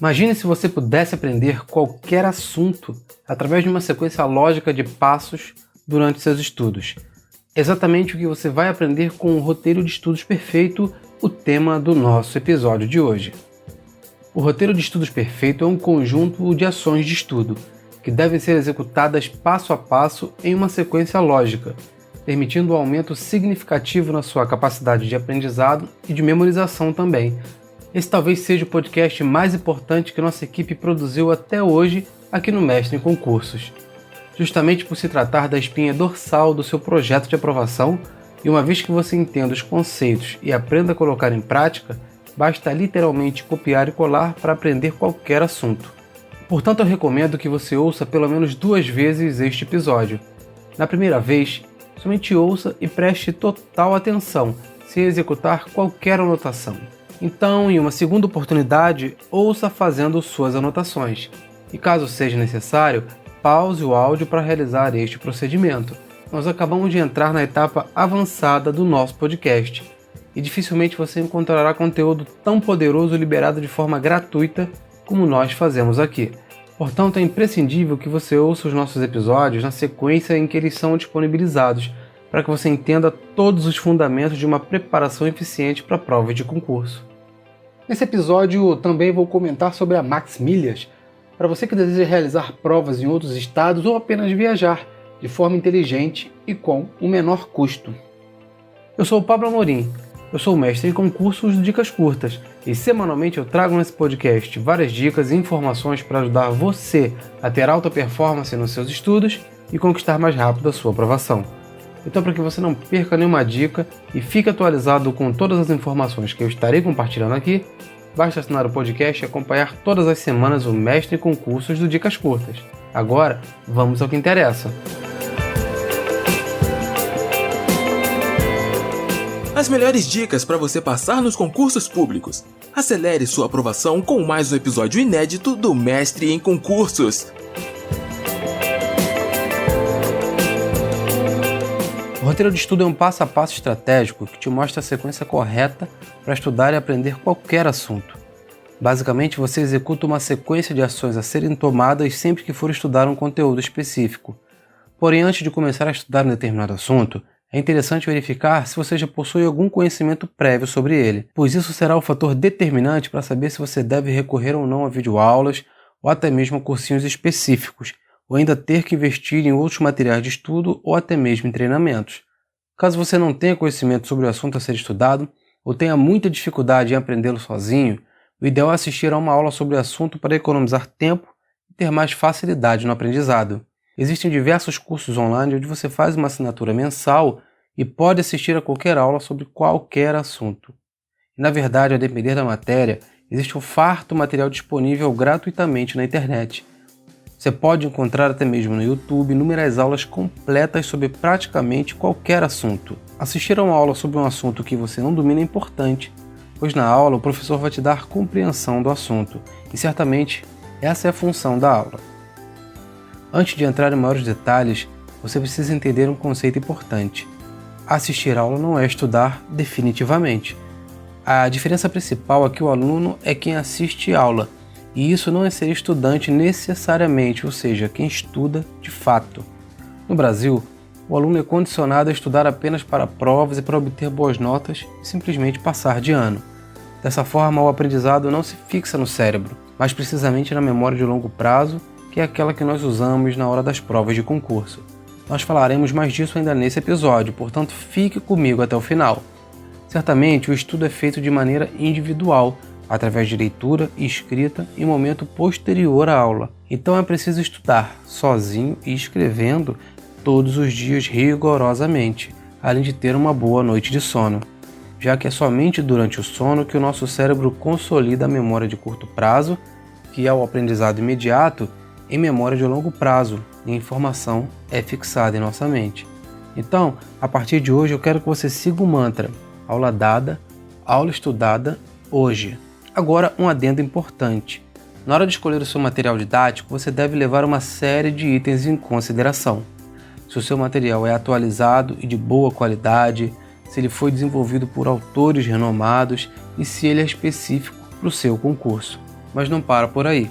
Imagine se você pudesse aprender qualquer assunto através de uma sequência lógica de passos durante seus estudos. Exatamente o que você vai aprender com o roteiro de estudos perfeito, o tema do nosso episódio de hoje. O roteiro de estudos perfeito é um conjunto de ações de estudo que devem ser executadas passo a passo em uma sequência lógica, permitindo um aumento significativo na sua capacidade de aprendizado e de memorização também. Esse talvez seja o podcast mais importante que nossa equipe produziu até hoje aqui no Mestre em Concursos. Justamente por se tratar da espinha dorsal do seu projeto de aprovação, e uma vez que você entenda os conceitos e aprenda a colocar em prática, basta literalmente copiar e colar para aprender qualquer assunto. Portanto, eu recomendo que você ouça pelo menos 2 vezes este episódio. Na primeira vez, somente ouça e preste total atenção se executar qualquer anotação. Então, em uma segunda oportunidade, ouça fazendo suas anotações. E caso seja necessário, pause o áudio para realizar este procedimento. Nós acabamos de entrar na etapa avançada do nosso podcast. E dificilmente você encontrará conteúdo tão poderoso liberado de forma gratuita como nós fazemos aqui. Portanto, é imprescindível que você ouça os nossos episódios na sequência em que eles são disponibilizados, para que você entenda todos os fundamentos de uma preparação eficiente para a prova de concurso. Nesse episódio também vou comentar sobre a Max Milhas, para você que deseja realizar provas em outros estados ou apenas viajar de forma inteligente e com o menor custo. Eu sou o Pablo Amorim, eu sou mestre em concursos de dicas curtas e semanalmente eu trago nesse podcast várias dicas e informações para ajudar você a ter alta performance nos seus estudos e conquistar mais rápido a sua aprovação. Então, para que você não perca nenhuma dica e fique atualizado com todas as informações que eu estarei compartilhando aqui, basta assinar o podcast e acompanhar todas as semanas o Mestre em Concursos do Dicas Curtas. Agora, vamos ao que interessa. As melhores dicas para você passar nos concursos públicos. Acelere sua aprovação com mais um episódio inédito do Mestre em Concursos. O roteiro de estudo é um passo a passo estratégico que te mostra a sequência correta para estudar e aprender qualquer assunto. Basicamente, você executa uma sequência de ações a serem tomadas sempre que for estudar um conteúdo específico. Porém, antes de começar a estudar um determinado assunto, é interessante verificar se você já possui algum conhecimento prévio sobre ele, pois isso será o fator determinante para saber se você deve recorrer ou não a videoaulas ou até mesmo a cursinhos específicos, ou ainda ter que investir em outros materiais de estudo ou até mesmo em treinamentos. Caso você não tenha conhecimento sobre o assunto a ser estudado, ou tenha muita dificuldade em aprendê-lo sozinho, o ideal é assistir a uma aula sobre o assunto para economizar tempo e ter mais facilidade no aprendizado. Existem diversos cursos online onde você faz uma assinatura mensal e pode assistir a qualquer aula sobre qualquer assunto. E, na verdade, a depender da matéria, existe um farto material disponível gratuitamente na internet. Você pode encontrar até mesmo no YouTube inúmeras aulas completas sobre praticamente qualquer assunto. Assistir a uma aula sobre um assunto que você não domina é importante, pois na aula o professor vai te dar compreensão do assunto, e certamente essa é a função da aula. Antes de entrar em maiores detalhes, você precisa entender um conceito importante. Assistir a aula não é estudar definitivamente. A diferença principal é que o aluno é quem assiste a aula, e isso não é ser estudante necessariamente, ou seja, quem estuda de fato. No Brasil, o aluno é condicionado a estudar apenas para provas e para obter boas notas e simplesmente passar de ano. Dessa forma, o aprendizado não se fixa no cérebro, mas precisamente na memória de longo prazo, que é aquela que nós usamos na hora das provas de concurso. Nós falaremos mais disso ainda nesse episódio, portanto fique comigo até o final. Certamente, o estudo é feito de maneira individual, através de leitura e escrita em momento posterior à aula. Então é preciso estudar sozinho e escrevendo todos os dias rigorosamente, além de ter uma boa noite de sono, já que é somente durante o sono que o nosso cérebro consolida a memória de curto prazo, que é o aprendizado imediato, em memória de longo prazo, e a informação é fixada em nossa mente. Então, a partir de hoje eu quero que você siga o mantra: aula dada, aula estudada, hoje. Agora, um adendo importante. Na hora de escolher o seu material didático, você deve levar uma série de itens em consideração. Se o seu material é atualizado e de boa qualidade, se ele foi desenvolvido por autores renomados e se ele é específico para o seu concurso. Mas não para por aí.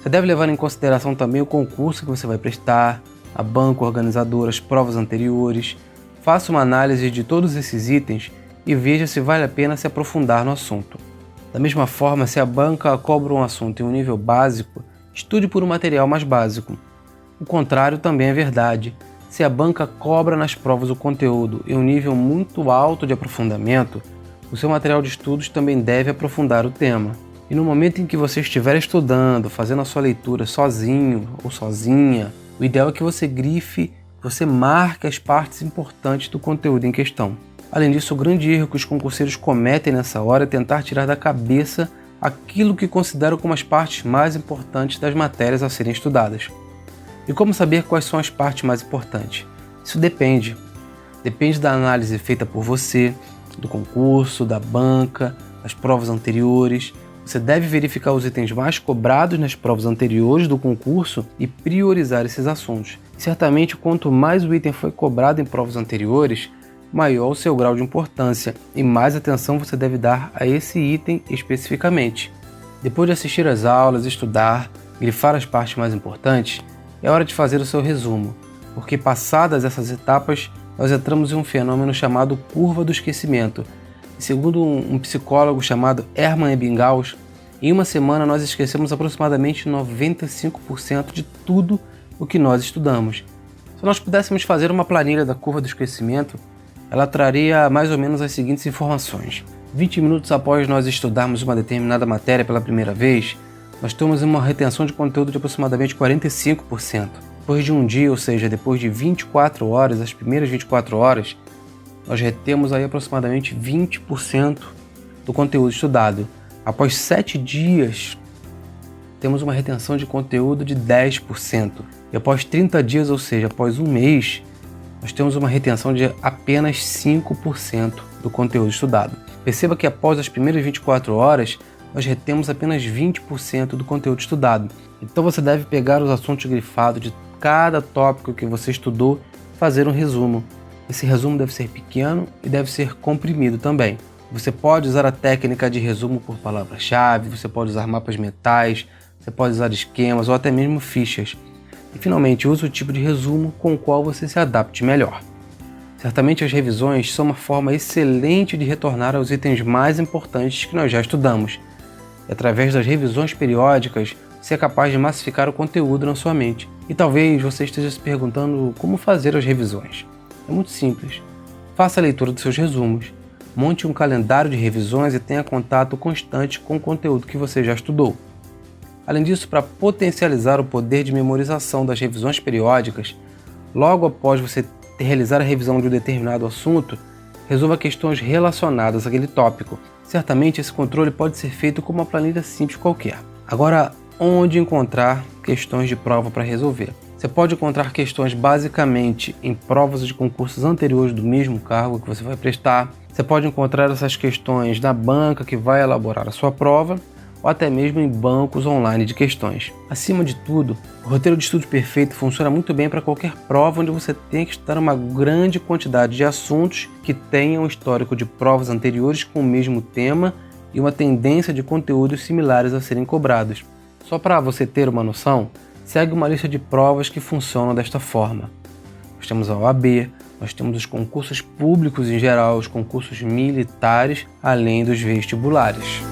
Você deve levar em consideração também o concurso que você vai prestar, a banca organizadora, as provas anteriores. Faça uma análise de todos esses itens e veja se vale a pena se aprofundar no assunto. Da mesma forma, se a banca cobra um assunto em um nível básico, estude por um material mais básico. O contrário também é verdade. Se a banca cobra nas provas o conteúdo em um nível muito alto de aprofundamento, o seu material de estudos também deve aprofundar o tema. E no momento em que você estiver estudando, fazendo a sua leitura sozinho ou sozinha, o ideal é que você grife, você marque as partes importantes do conteúdo em questão. Além disso, o grande erro que os concurseiros cometem nessa hora é tentar tirar da cabeça aquilo que consideram como as partes mais importantes das matérias a serem estudadas. E como saber quais são as partes mais importantes? Isso depende. Depende da análise feita por você, do concurso, da banca, das provas anteriores. Você deve verificar os itens mais cobrados nas provas anteriores do concurso e priorizar esses assuntos. E certamente, quanto mais o item foi cobrado em provas anteriores, maior o seu grau de importância e mais atenção você deve dar a esse item especificamente. Depois de assistir às aulas, estudar, grifar as partes mais importantes, é hora de fazer o seu resumo, porque passadas essas etapas, nós entramos em um fenômeno chamado curva do esquecimento. E segundo um psicólogo chamado Hermann Ebbinghaus, em uma semana nós esquecemos aproximadamente 95% de tudo o que nós estudamos. Se nós pudéssemos fazer uma planilha da curva do esquecimento, ela traria mais ou menos as seguintes informações. 20 minutos após nós estudarmos uma determinada matéria pela primeira vez, nós temos uma retenção de conteúdo de aproximadamente 45%. Depois de um dia, ou seja, depois de 24 horas, as primeiras 24 horas, nós retemos aí aproximadamente 20% do conteúdo estudado. Após 7 dias, temos uma retenção de conteúdo de 10%. E após 30 dias, ou seja, após um mês, nós temos uma retenção de apenas 5% do conteúdo estudado. Perceba que após as primeiras 24 horas, nós retemos apenas 20% do conteúdo estudado. Então você deve pegar os assuntos grifados de cada tópico que você estudou e fazer um resumo. Esse resumo deve ser pequeno e deve ser comprimido também. Você pode usar a técnica de resumo por palavra-chave, você pode usar mapas mentais, você pode usar esquemas ou até mesmo fichas. E finalmente, use o tipo de resumo com o qual você se adapte melhor. Certamente as revisões são uma forma excelente de retornar aos itens mais importantes que nós já estudamos. E através das revisões periódicas, você é capaz de massificar o conteúdo na sua mente. E talvez você esteja se perguntando como fazer as revisões. É muito simples. Faça a leitura dos seus resumos, monte um calendário de revisões e tenha contato constante com o conteúdo que você já estudou. Além disso, para potencializar o poder de memorização das revisões periódicas, logo após você realizar a revisão de um determinado assunto, resolva questões relacionadas àquele tópico. Certamente esse controle pode ser feito com uma planilha simples qualquer. Agora, onde encontrar questões de prova para resolver? Você pode encontrar questões basicamente em provas de concursos anteriores do mesmo cargo que você vai prestar. Você pode encontrar essas questões na banca que vai elaborar a sua prova, ou até mesmo em bancos online de questões. Acima de tudo, o roteiro de estudo perfeito funciona muito bem para qualquer prova onde você tenha que estudar uma grande quantidade de assuntos que tenham um histórico de provas anteriores com o mesmo tema e uma tendência de conteúdos similares a serem cobrados. Só para você ter uma noção, segue uma lista de provas que funcionam desta forma. Nós temos a OAB, nós temos os concursos públicos em geral, os concursos militares, além dos vestibulares.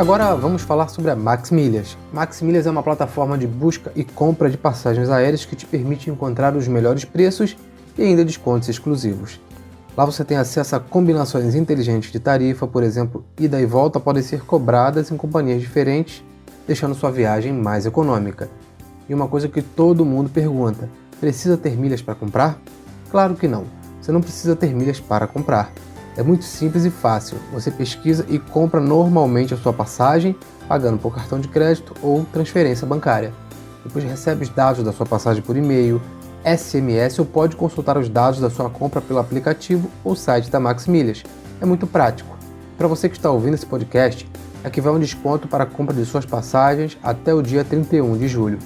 Agora vamos falar sobre a Max Milhas. Max Milhas é uma plataforma de busca e compra de passagens aéreas que te permite encontrar os melhores preços e ainda descontos exclusivos. Lá você tem acesso a combinações inteligentes de tarifa, por exemplo, ida e volta podem ser cobradas em companhias diferentes, deixando sua viagem mais econômica. E uma coisa que todo mundo pergunta, precisa ter milhas para comprar? Claro que não, você não precisa ter milhas para comprar. É muito simples e fácil, você pesquisa e compra normalmente a sua passagem, pagando por cartão de crédito ou transferência bancária. Depois recebe os dados da sua passagem por e-mail, SMS ou pode consultar os dados da sua compra pelo aplicativo ou site da Max Milhas. É muito prático. Para você que está ouvindo esse podcast, aqui vai um desconto para a compra de suas passagens até o dia 31 de julho.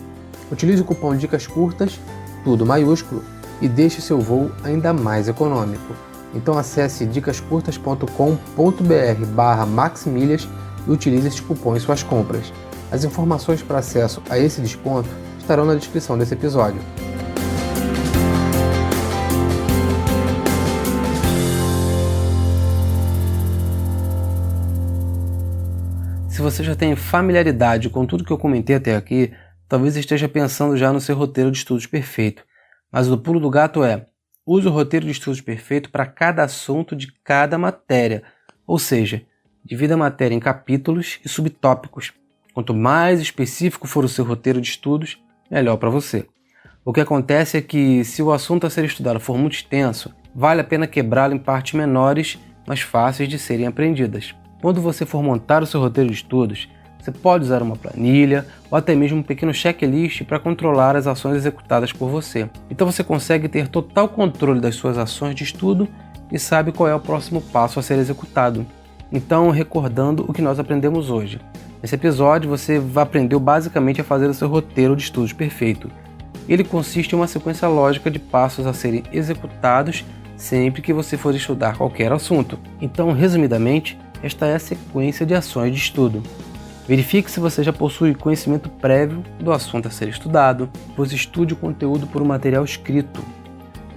Utilize o cupom Dicas Curtas, tudo maiúsculo, e deixe seu voo ainda mais econômico. Então acesse dicascurtas.com.br/maxmilhas e utilize este cupom em suas compras. As informações para acesso a esse desconto estarão na descrição desse episódio. Se você já tem familiaridade com tudo que eu comentei até aqui, talvez esteja pensando já no seu roteiro de estudos perfeito. Mas o pulo do gato é: use o roteiro de estudos perfeito para cada assunto de cada matéria. Ou seja, divida a matéria em capítulos e subtópicos. Quanto mais específico for o seu roteiro de estudos, melhor para você. O que acontece é que, se o assunto a ser estudado for muito extenso, vale a pena quebrá-lo em partes menores, mais fáceis de serem aprendidas. Quando você for montar o seu roteiro de estudos, você pode usar uma planilha ou até mesmo um pequeno checklist para controlar as ações executadas por você. Então você consegue ter total controle das suas ações de estudo e sabe qual é o próximo passo a ser executado. Então, recordando o que nós aprendemos hoje. Nesse episódio, você aprendeu basicamente a fazer o seu roteiro de estudos perfeito. Ele consiste em uma sequência lógica de passos a serem executados sempre que você for estudar qualquer assunto. Então, resumidamente, esta é a sequência de ações de estudo. Verifique se você já possui conhecimento prévio do assunto a ser estudado, pois estude o conteúdo por um material escrito.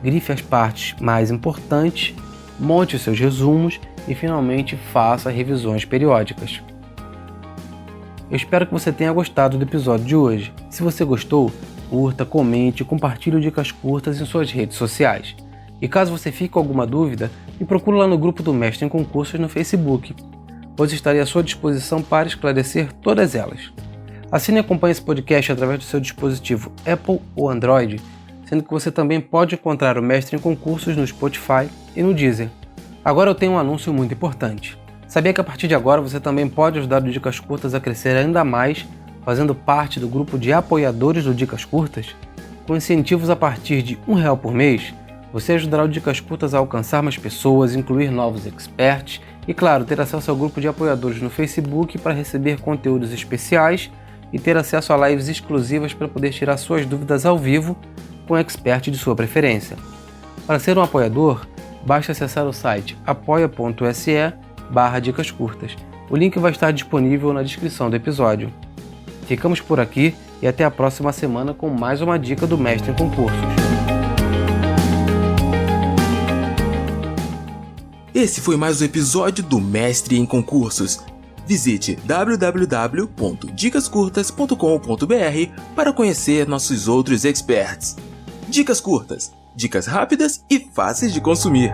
Grife as partes mais importantes, monte os seus resumos e, finalmente, faça revisões periódicas. Eu espero que você tenha gostado do episódio de hoje. Se você gostou, curta, comente e compartilhe dicas curtas em suas redes sociais. E caso você fique com alguma dúvida, me procure lá no grupo do Mestre em Concursos no Facebook, pois estarei à sua disposição para esclarecer todas elas. Assine e acompanhe esse podcast através do seu dispositivo Apple ou Android, sendo que você também pode encontrar o Mestre em Concursos no Spotify e no Deezer. Agora eu tenho um anúncio muito importante. Sabia que a partir de agora você também pode ajudar o Dicas Curtas a crescer ainda mais, fazendo parte do grupo de apoiadores do Dicas Curtas? Com incentivos a partir de R$1 por mês, você ajudará o Dicas Curtas a alcançar mais pessoas, incluir novos experts e, claro, ter acesso ao grupo de apoiadores no Facebook para receber conteúdos especiais e ter acesso a lives exclusivas para poder tirar suas dúvidas ao vivo com o expert de sua preferência. Para ser um apoiador, basta acessar o site apoia.se/Dicas Curtas. O link vai estar disponível na descrição do episódio. Ficamos por aqui e até a próxima semana com mais uma dica do Mestre em Concursos. Esse foi mais um episódio do Mestre em Concursos. Visite www.dicascurtas.com.br para conhecer nossos outros experts. Dicas curtas, dicas rápidas e fáceis de consumir.